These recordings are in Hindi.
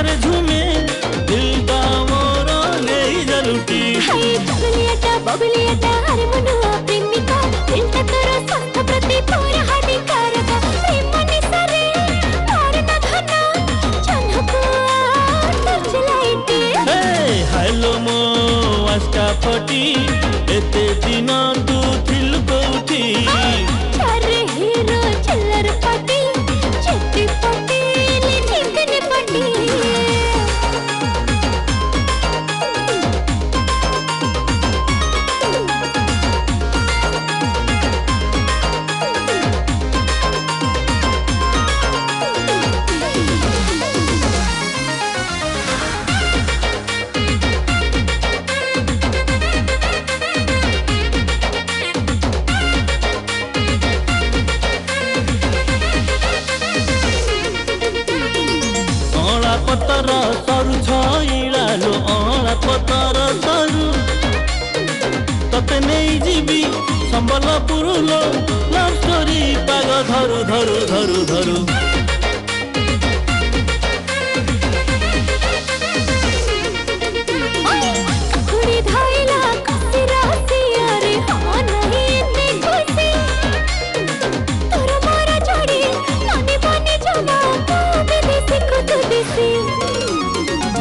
कथारे झूमे दिलटा मोर नहीं जलुटी चुगलियाटा बबलियाटा हरे मनुआ प्रेमिका दिलटा तोर स्वार्थ प्रति पूरा हानिकारक प्रेम निसरे तार न धना चन्हको टर्च लाइट हेलो मो आस्का फटी एते दिन तू थिल कोठी अरे हीरो चिल्लर पाटी चिट्टी पाटी ले चिकन पाटी पतर सरु छाइलालो अला पतर सरु तते नहीं जीवी संबलपुर लो लव स्टोरी पाग धरु धरु धरु धरु कुड़ी धाइला कसी रासी अरे हाँ नहीं इतनी खुशी तोर मारा जोड़ी माने बने जमा विदेशी को तू देसी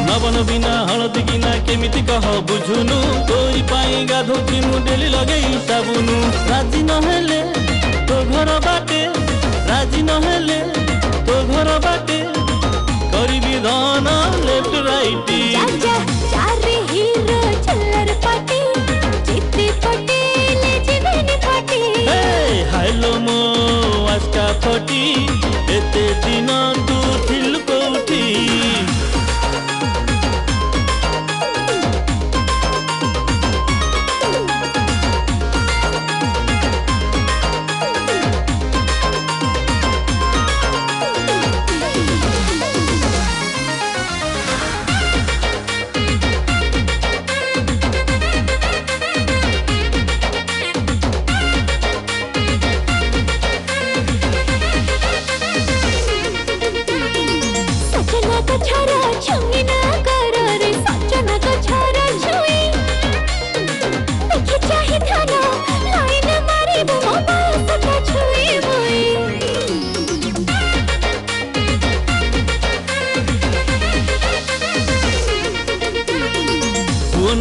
नवन बिना हलदी किना केमिति कह बुझुनु तोरी पाई गाधोची मु डेली लगेई साबुनु राजी नहेले तो घर बाटे राजी नहेले तो घर बाटे करिबी धन लेफ्ट राइट जा चारे हीरो चिल्लर पाटी जित्ती पाटी ले जीवनी पाटी हेलो मो आस्का फटी एते दिन तू थिल कोठी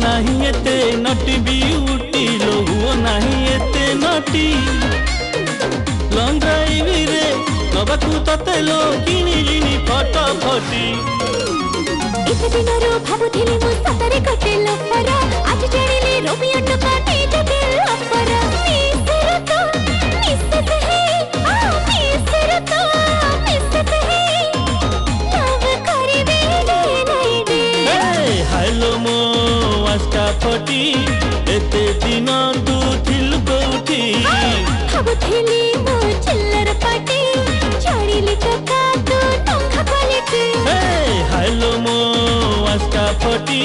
नहीं एते नटी ब्यूटी लो हुओ नहीं एते नटी लॉन्ग ड्राइव रे नबाकू तते लो किनिलिनी फटाफटी इस दिन रो भाबुथिली मु सतरे कटेलो परा आज जणिली रोमियो टका तेज दिल अपरा मिसर तो मिसत है मिसर तो मिसत है लव करिबे नहीं दे हेलो मो आस्का फटी एते दिन तू थिल कोठी भाबुथिली मु चिल्लर पाटी छाड़िली चका तू टंका क्वालिटी हेलो मो आस्का फटी